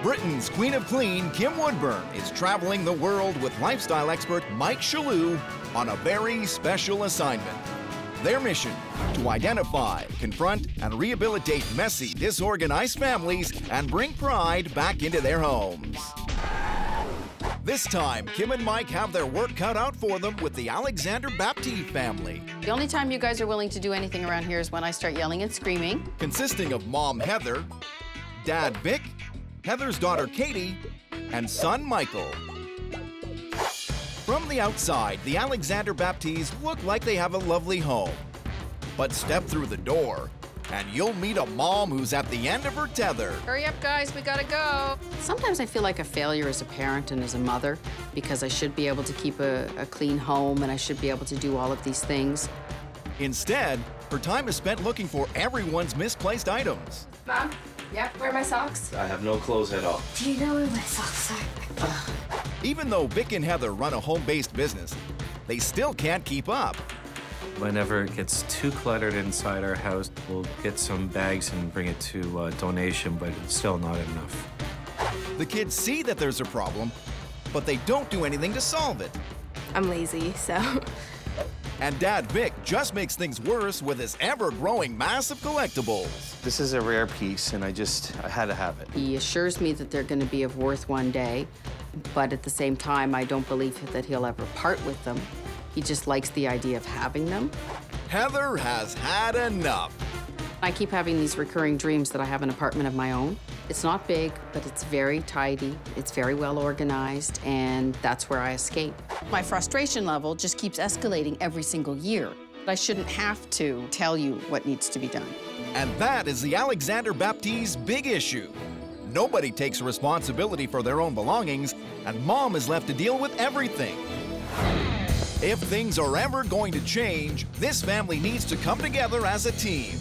Britain's Queen of Clean, Kim Woodburn, is traveling the world with lifestyle expert Mike Shalhoub on a very special assignment. Their mission, to identify, confront, and rehabilitate messy, disorganized families and bring pride back into their homes. This time, Kim and Mike have their work cut out for them with the Alexander Baptiste family. The only time you guys are willing to do anything around here is when I start yelling and screaming. Consisting of Mom Heather, Dad Vic, Heather's daughter Katie, and son Michael. From the outside, the Alexander Baptistes look like they have a lovely home. But step through the door, and you'll meet a mom who's at the end of her tether. Hurry up, guys, we gotta go. Sometimes I feel like a failure as a parent and as a mother because I should be able to keep a clean home and I should be able to do all of these things. Instead, her time is spent looking for everyone's misplaced items. Mom? Yep, where are my socks? I have no clothes at all. Do you know where my socks are? Even though Vic and Heather run a home-based business, they still can't keep up. Whenever it gets too cluttered inside our house, we'll get some bags and bring it to donation, but it's still not enough. The kids see that there's a problem, but they don't do anything to solve it. I'm lazy, so... And Dad Vic just makes things worse with his ever-growing mass of collectibles. This is a rare piece, and I had to have it. He assures me that they're gonna be of worth one day, but at the same time, I don't believe that he'll ever part with them. He just likes the idea of having them. Heather has had enough. I keep having these recurring dreams that I have an apartment of my own. It's not big, but it's very tidy, it's very well organized, and that's where I escape. My frustration level just keeps escalating every single year. I shouldn't have to tell you what needs to be done. And that is the Alexander Baptiste's big issue. Nobody takes responsibility for their own belongings, and Mom is left to deal with everything. If things are ever going to change, this family needs to come together as a team.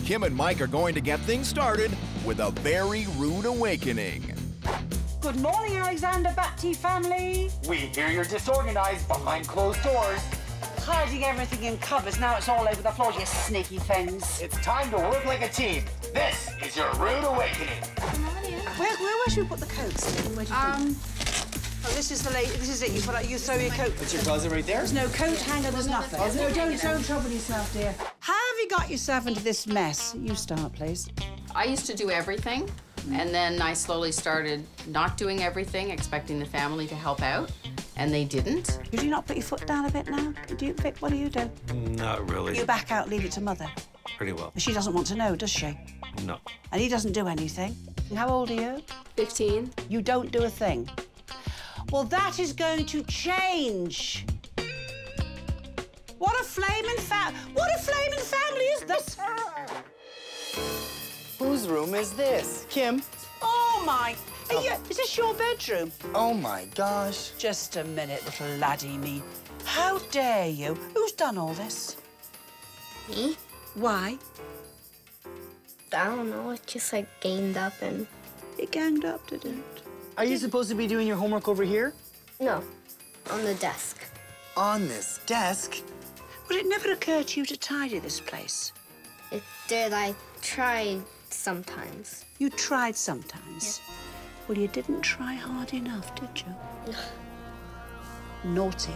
Kim and Mike are going to get things started with a very rude awakening. Good morning, Alexander Baptiste family. We hear you're disorganized behind closed doors. Hiding everything in cupboards, now it's all over the floor, you sneaky things. It's time to work like a team. This is your rude awakening. Where should we put the coats? Where do you think? Oh, this is it. You throw your coat. It's your closet right there? There's no coat hanger, there's nothing. No, don't trouble yourself, dear. How have you got yourself into this mess? You start, please. I used to do everything, and then I slowly started not doing everything, expecting the family to help out, and they didn't. Could you not put your foot down a bit now? Vic, what do you do? Not really. You back out, leave it to Mother. Pretty well. She doesn't want to know, does she? No. And he doesn't do anything. How old are you? 15. You don't do a thing. Well, that is going to change. What a flaming family is this? Whose room is this? Kim? Oh, my. Is this your bedroom? Oh, my gosh. Just a minute, little laddie me. How dare you? Who's done all this? Me? Why? I don't know, it just like gained up and... It ganged up, did it? Are you supposed to be doing your homework over here? No, on the desk. On this desk? Would it never occur to you to tidy this place? It did, I tried sometimes. You tried sometimes? Yeah. Well, you didn't try hard enough, did you? Naughty.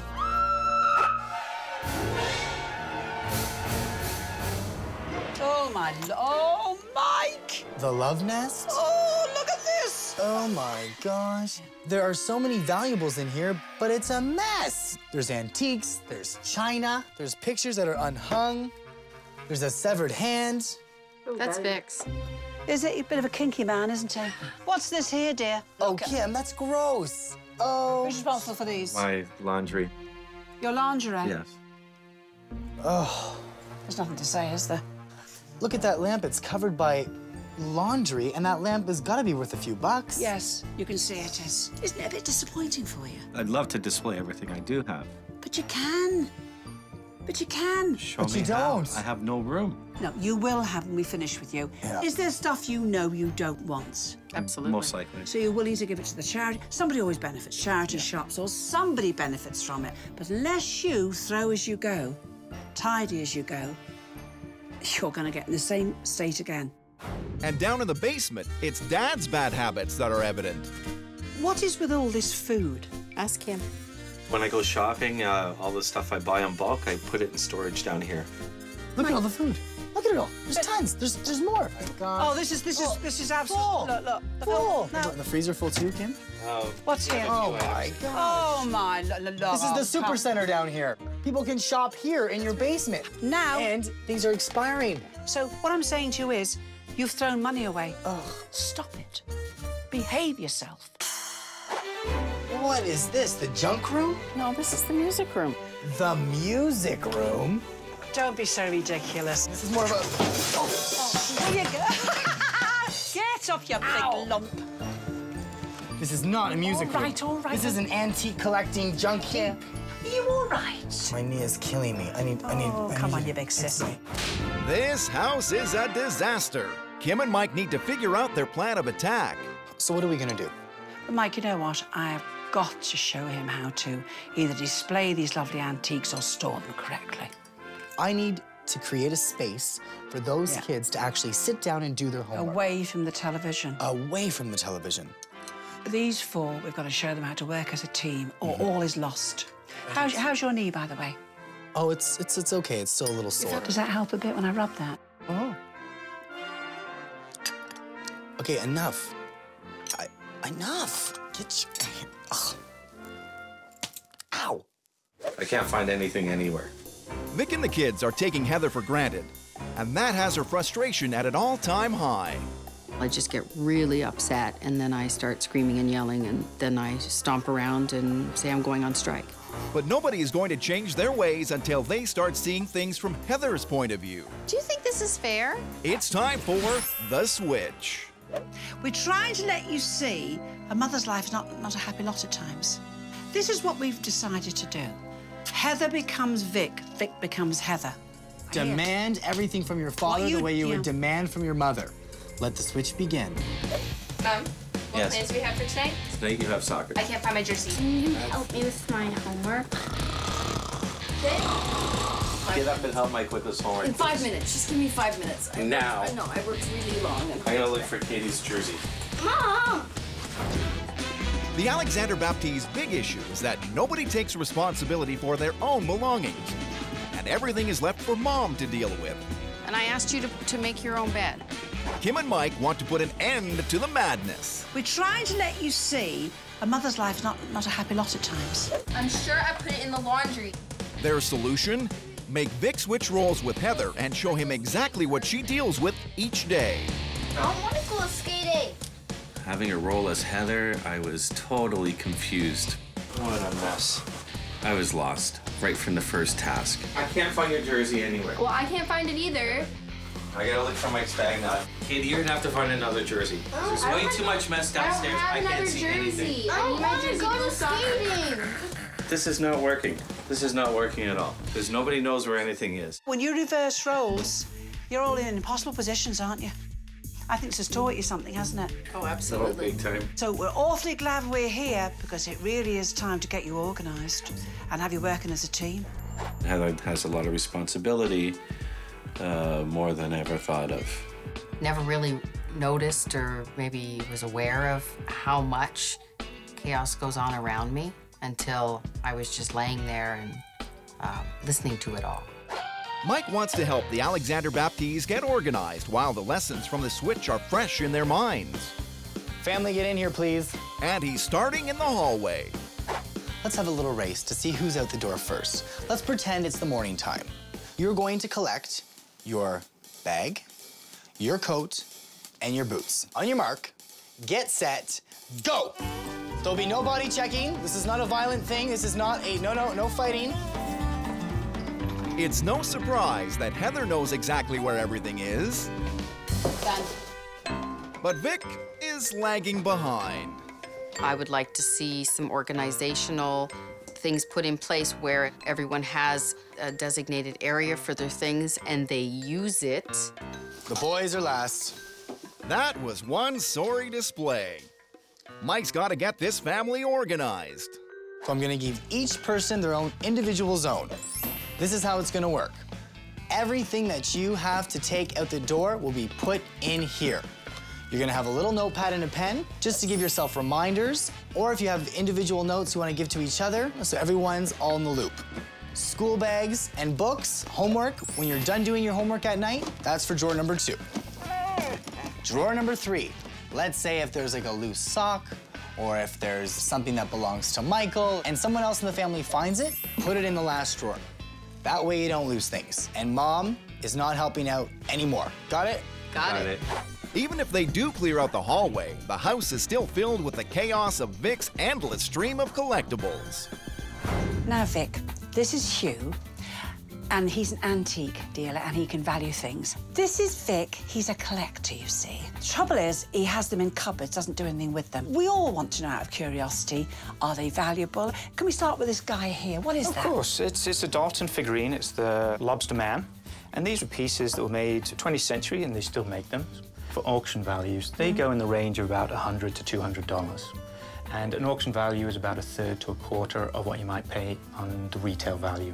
Oh, Mike! The love nest? Oh, look at this! Oh, my gosh. There are so many valuables in here, but it's a mess. There's antiques, there's china, there's pictures that are unhung, there's a severed hand. That's Vic's. Is it a bit of a kinky man, isn't he? What's this here, dear? Oh, Kim, that's gross. Oh. Who's responsible for these? My laundry. Your lingerie? Yes. Oh. There's nothing to say, is there? Look at that lamp. It's covered by laundry, and that lamp has got to be worth a few bucks. Yes, you can see it is. Isn't it a bit disappointing for you? I'd love to display everything I do have. But you can. But you can. Show But me you how. don't. I have no room. No, you will have when we finish with you. Yeah. Is there stuff you know you don't want? Absolutely. Most likely. So you're willing to give it to the charity? Somebody always benefits, charity shops, or somebody benefits from it. But unless you throw as you go, tidy as you go, you're going to get in the same state again. And down in the basement, it's Dad's bad habits that are evident. What is with all this food? Ask him. When I go shopping, all the stuff I buy in bulk, I put it in storage down here. Look at all the food. Look at it all. There's tons. There's more. Oh, this is absolutely full. Look. Full. No. And the freezer full too, Kim? What's here? Oh my God. Oh my This is the super center down here. People can shop here in your basement. Now. And things are expiring. So what I'm saying to you is, you've thrown money away. Ugh. Stop it. Behave yourself. What is this? The junk room? No, this is the music room. The music room? Don't be so ridiculous. This is more of a... There you go. Get off, you big lump. This is not a music room. All right. This is an antique collecting junk here. Are you all right? My knee is killing me. I need. Come on, you big sissy. This house is a disaster. Kim and Mike need to figure out their plan of attack. So what are we gonna do? Mike, you know what? I've got to show him how to either display these lovely antiques or store them correctly. I need to create a space for those kids to actually sit down and do their homework. Away from the television. Away from the television. These four, we've got to show them how to work as a team, or all is lost. How's your knee, by the way? Oh, it's okay. It's still a little sore. Does that help a bit when I rub that? Oh. Okay, enough. Enough. Get you. Ugh. Ow. I can't find anything anywhere. Vic and the kids are taking Heather for granted, and that has her frustration at an all-time high. I just get really upset, and then I start screaming and yelling, and then I stomp around and say I'm going on strike. But nobody is going to change their ways until they start seeing things from Heather's point of view. Do you think this is fair? It's time for The Switch. We're trying to let you see a mother's life is not a happy lot at times. This is what we've decided to do. Heather becomes Vic, Vic becomes Heather. Demand everything from your father the way you would demand from your mother. Let the switch begin. What plans do we have for tonight? Tonight you have soccer. I can't find my jersey. Can you help me with my homework? Get up and help Mike with his homework. In 5 minutes. Just give me 5 minutes. Now. I know, I worked really long. And I'm gonna look for Katie's jersey. Mom! The Alexander Baptiste big issue is that nobody takes responsibility for their own belongings, and everything is left for Mom to deal with. And I asked you to make your own bed. Kim and Mike want to put an end to the madness. We're trying to let you see a mother's life is not a happy lot at times. I'm sure I put it in the laundry. Their solution? Make Vic switch roles with Heather and show him exactly what she deals with each day. I want to go skating. Having a role as Heather, I was totally confused. What a mess. I was lost right from the first task. I can't find your jersey anywhere. Well, I can't find it either. I gotta look for Mike's bag now. Katie, you're gonna have to find another jersey. There's way too much mess downstairs. I can't see anything. I need my jersey to go skating. This is not working. This is not working at all. Because nobody knows where anything is. When you reverse roles, you're all in impossible positions, aren't you? I think this has taught you something, hasn't it? Oh, Oh, absolutely. big time. So we're awfully glad we're here because it really is time to get you organised and have you working as a team. Heather has a lot of responsibility, more than I ever thought of. Never really noticed or maybe was aware of how much chaos goes on around me until I was just laying there and listening to it all. Mike wants to help the Alexander Baptistes get organized while the lessons from the switch are fresh in their minds. Family, get in here, please. And he's starting in the hallway. Let's have a little race to see who's out the door first. Let's pretend it's the morning time. You're going to collect your bag, your coat, and your boots. On your mark, get set, go! There'll be no body checking. This is not a violent thing. This is not a no fighting. It's no surprise that Heather knows exactly where everything is. Done. But Vic is lagging behind. I would like to see some organizational things put in place where everyone has a designated area for their things and they use it. The boys are last. That was one sorry display. Mike's got to get this family organized. So I'm gonna give each person their own individual zone. This is how it's gonna work. everything that you have to take out the door will be put in here. You're gonna have a little notepad and a pen just to give yourself reminders, or if you have individual notes you wanna give to each other, so everyone's all in the loop. School bags and books, homework, when you're done doing your homework at night, that's for drawer number 2. Drawer number 3, let's say if there's like a loose sock, or if there's something that belongs to Michael and someone else in the family finds it, put it in the last drawer. That way you don't lose things. And Mom is not helping out anymore. Got it? Got it. Even if they do clear out the hallway, the house is still filled with the chaos of Vic's endless stream of collectibles. Now, Vic, this is Hugh, and he's an antique dealer, and he can value things. This is Vic. He's a collector, you see. The trouble is, he has them in cupboards, doesn't do anything with them. We all want to know out of curiosity, are they valuable? Can we start with this guy here? What is that? Of course. It's a Dalton figurine. It's the Lobster Man. And these were pieces that were made 20th century, and they still make them. For auction values, they go in the range of about $100 to $200. And an auction value is about 1/3 to 1/4 of what you might pay on the retail value.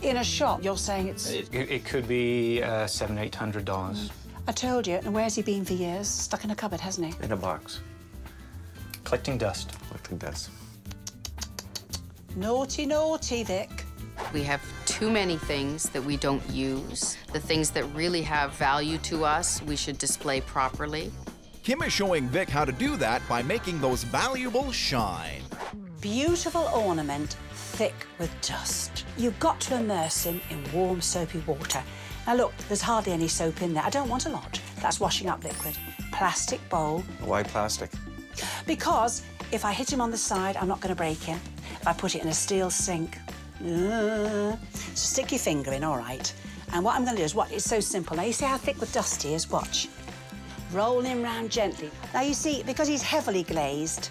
In a shop, you're saying it's... It could be $700, $800. I told you, and where's he been for years? Stuck in a cupboard, hasn't he? In a box. Collecting dust. Collecting dust. Naughty, naughty, Vic. We have too many things that we don't use. The things that really have value to us, we should display properly. Kim is showing Vic how to do that by making those valuables shine. Beautiful ornament, thick with dust. You've got to immerse him in warm, soapy water. Now, look, there's hardly any soap in there. I don't want a lot. That's washing up liquid. Plastic bowl. Why plastic? Because if I hit him on the side, I'm not going to break him. If I put it in a steel sink, so stick your finger in, all right. And what I'm going to do is, it's so simple. Now, you see how thick with dust he is? Watch. Roll him round gently. Now, you see, because he's heavily glazed,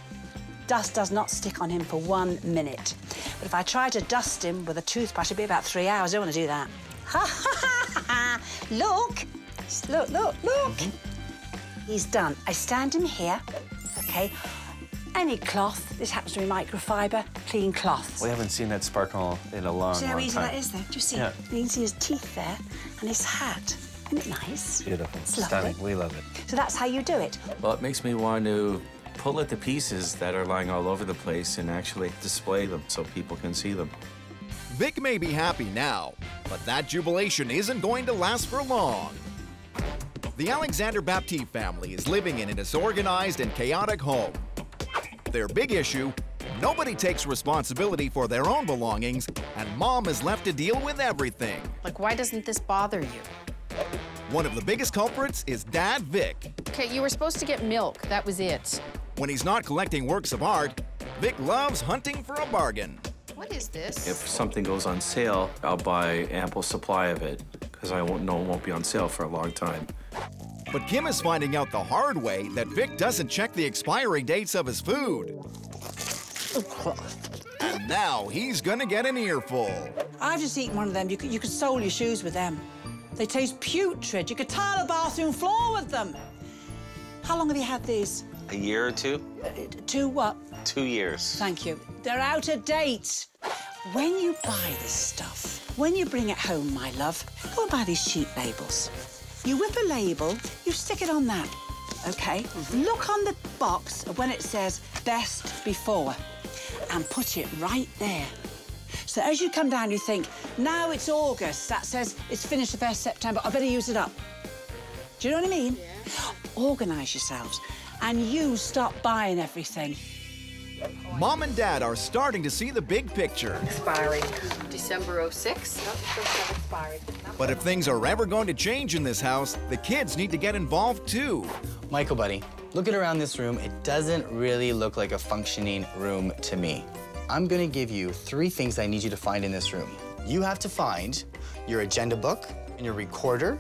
dust does not stick on him for 1 minute. But if I try to dust him with a toothbrush, it'd be about 3 hours. I don't want to do that. Ha, ha, ha, ha. Look. Look, look, look. He's done. I stand him here, OK? Any cloth. This happens to be microfiber, clean cloth. We haven't seen that sparkle in a long, See how long easy time. that is, there? Do you see? Yeah. You can see his teeth there and his hat. Isn't it nice? Beautiful. It's lovely. Stunning. We love it. So that's how you do it. Well, it makes me want to pull at the pieces that are lying all over the place and actually display them so people can see them. Vic may be happy now, but that jubilation isn't going to last for long. The Alexander Baptiste family is living in a disorganized and chaotic home. Their big issue, nobody takes responsibility for their own belongings, and Mom is left to deal with everything. Like, why doesn't this bother you? One of the biggest culprits is Dad Vic. Okay, you were supposed to get milk. That was it. When he's not collecting works of art, Vic loves hunting for a bargain. What is this? If something goes on sale, I'll buy ample supply of it because I won't know it won't be on sale for a long time. But Kim is finding out the hard way that Vic doesn't check the expiry dates of his food. And now he's gonna get an earful. I've just eaten one of them. You could sole your shoes with them. They taste putrid. You could tile a bathroom floor with them. How long have you had these? A year or two? 2 what? 2 years. Thank you. They're out of date. When you buy this stuff, when you bring it home, my love, go and buy these cheap labels. You whip a label, you stick it on that, OK? Look on the box when it says best before and put it right there. So as you come down, you think, now it's August. That says it's finished the 1st September. I better use it up. Do you know what I mean? Yeah. Organise yourselves and you stop buying everything. Mom and Dad are starting to see the big picture. Expiring December 06. Nope, still have expired. But if things are ever going to change in this house, the kids need to get involved too. Michael, buddy, looking around this room, it doesn't really look like a functioning room to me. I'm gonna give you 3 things I need you to find in this room. You have to find your agenda book, and your recorder,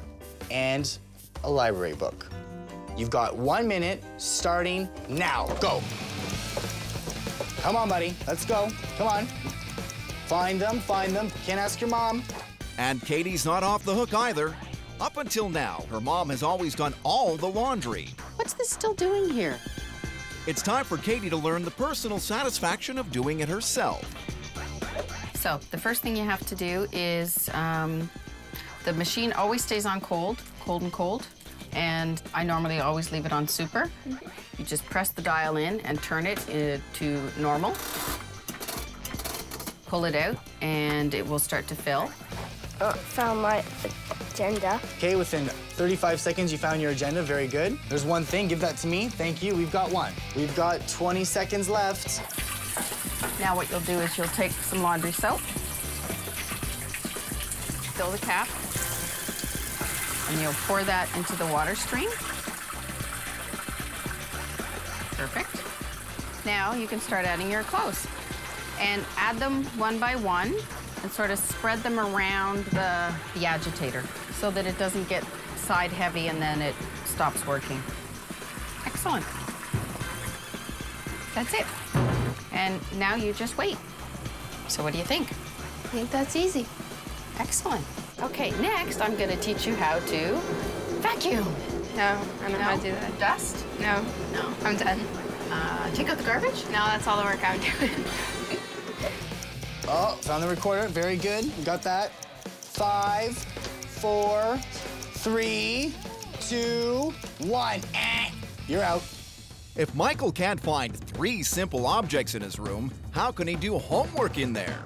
and a library book. You've got 1 minute, starting now. Go. Come on, buddy, let's go. Come on. Find them, find them. Can't ask your mom. And Katie's not off the hook either. Up until now, her mom has always done all the laundry. What's this still doing here? It's time for Katie to learn the personal satisfaction of doing it herself. So the first thing you have to do is The machine always stays on cold and cold, and I normally always leave it on super. You just press the dial in and turn it to normal. Pull it out, and it will start to fill. Found my agenda. Okay, within 35 seconds, you found your agenda. Very good. There's one thing. Give that to me. Thank you. We've got one. We've got 20 seconds left. Now what you'll do is you'll take some laundry soap, fill the cap, and you'll pour that into the water stream. Perfect. Now you can start adding your clothes and add them one by one and sort of spread them around the agitator so that it doesn't get side heavy and then it stops working. Excellent. That's it. And now you just wait. So what do you think? I think that's easy. Excellent. Okay, next I'm going to teach you how to vacuum. No, I don't know how to do that. Dust? No. No. I'm done. Take out the garbage? No, that's all the work I'm doing. Oh, found the recorder. Very good. You got that. 5, 4, 3, 2, 1. You're out. If Michael can't find 3 simple objects in his room, how can he do homework in there?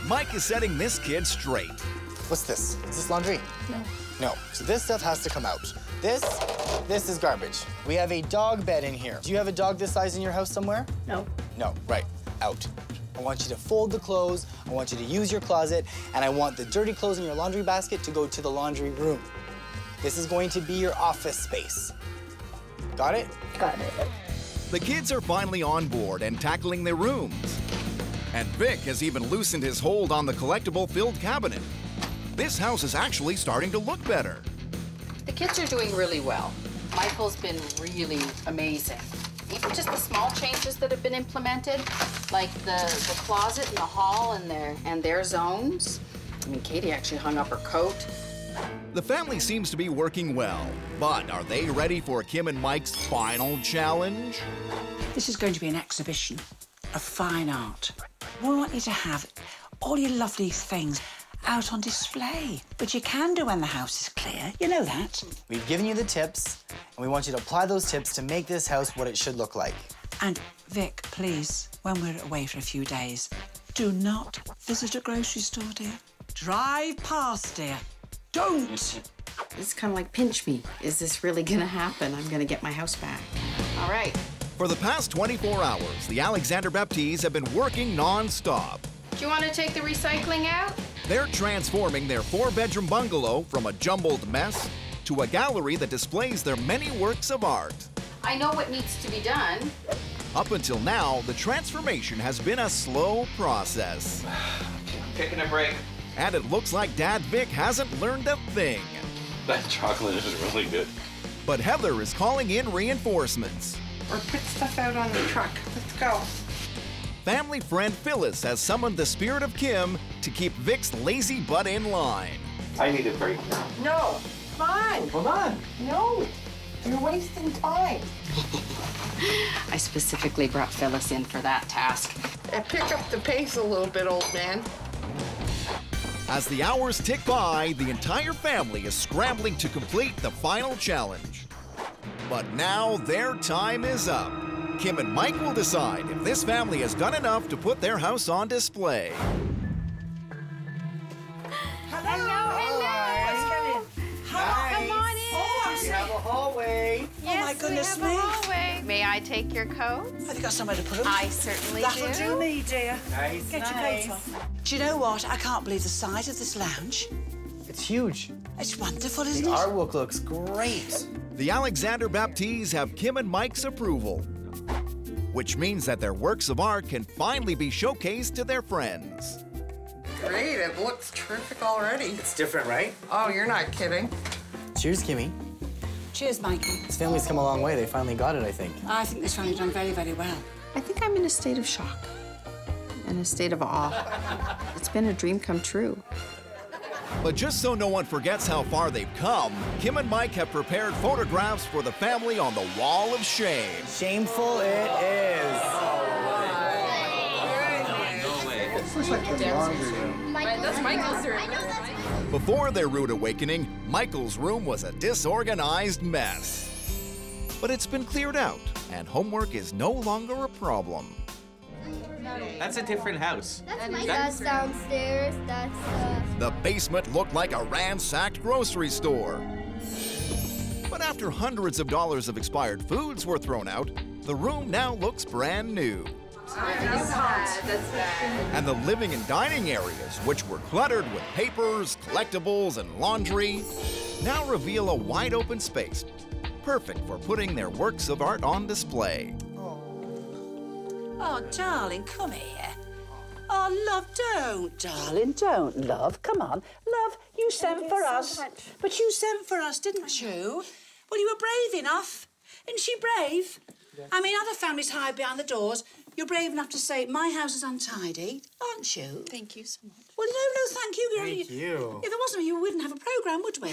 Mike is setting this kid straight. What's this? Is this laundry? No. No. So this stuff has to come out. This is garbage. We have a dog bed in here. Do you have a dog this size in your house somewhere? No. No, right. Out. I want you to fold the clothes, I want you to use your closet, and I want the dirty clothes in your laundry basket to go to the laundry room. This is going to be your office space. Got it? Got it. The kids are finally on board and tackling their rooms. And Vic has even loosened his hold on the collectible filled cabinet. This house is actually starting to look better. The kids are doing really well. Michael's been really amazing. Even just the small changes that have been implemented, like the closet in the hall and their zones. I mean, Katie actually hung up her coat. The family seems to be working well, but are they ready for Kim and Mike's final challenge? This is going to be an exhibition of fine art. We want you to have all your lovely things out on display, which you can do when the house is clear. You know that. We've given you the tips, and we want you to apply those tips to make this house what it should look like. And Vic, please, when we're away for a few days, do not visit a grocery store, dear. Drive past, dear. Don't. It's kind of like pinch me. Is this really gonna happen? I'm gonna get my house back. All right. For the past 24 hours, the Alexander Baptistes have been working non-stop. Do you want to take the recycling out? They're transforming their 4-bedroom bungalow from a jumbled mess to a gallery that displays their many works of art. I know what needs to be done. Up until now, the transformation has been a slow process. Taking a break. And it looks like Dad Vic hasn't learned a thing. That chocolate is really good. But Heather is calling in reinforcements. Or put stuff out on the truck. Let's go. Family friend Phyllis has summoned the spirit of Kim to keep Vic's lazy butt in line. I need a break now. No. Come on. Hold on. No. You're wasting time. I specifically brought Phyllis in for that task. And pick up the pace a little bit, old man. As the hours tick by, the entire family is scrambling to complete the final challenge. But now their time is up. Kim and Mike will decide if this family has done enough to put their house on display. Come on in. We have a hallway. Yes, my goodness we have me. a hallway. May I take your coats? Have you got somewhere to put them? I certainly That'll do. do me, dear. Nice, Get your coat on. Do you know what? I can't believe the size of this lounge. It's huge. It's wonderful, isn't The it? artwork looks great. The Alexander Baptistes have Kim and Mike's approval, which means that their works of art can finally be showcased to their friends. Great. It looks terrific already. It's different, right? Oh, you're not kidding. Cheers, Kimmy. Cheers, Mikey. This family's come a long way. They finally got it, I think. I think this family's done very, very well. I think I'm in a state of shock, in a state of awe. It's been a dream come true. But just so no one forgets how far they've come, Kim and Mike have prepared photographs for the family on the Wall of Shame. Shameful it is. looks like the laundry room. That's Michael's room. Before their rude awakening, Michael's room was a disorganized mess. But it's been cleared out, and homework is no longer a problem. That's a different house. That's downstairs. That's The basement looked like a ransacked grocery store. But after hundreds of dollars of expired foods were thrown out, the room now looks brand new. That's bad. And the living and dining areas, which were cluttered with papers, collectibles, and laundry, now reveal a wide open space, perfect for putting their works of art on display. Oh, darling, come here. Oh, love, don't, darling, don't, love. Come on. Love, you sent for us. But you sent for us, didn't you? Well, you were brave enough. Isn't she brave? Yeah. I mean, other families hide behind the doors. You're brave enough to say, my house is untidy, aren't you? Thank you so much. Well, no, thank you. Thank you. If it wasn't me, you wouldn't have a programme, would we?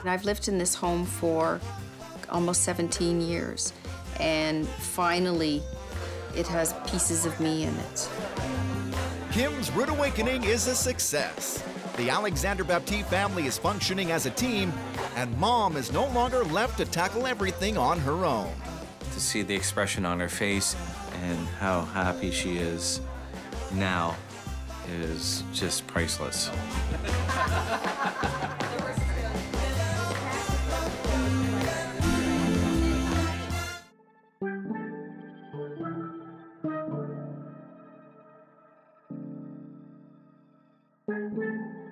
And I've lived in this home for almost 17 years, and finally, it has pieces of me in it. Kim's Rude Awakening is a success. The Alexander Baptiste family is functioning as a team, and Mom is no longer left to tackle everything on her own. To see the expression on her face and how happy she is now is just priceless. Thank you.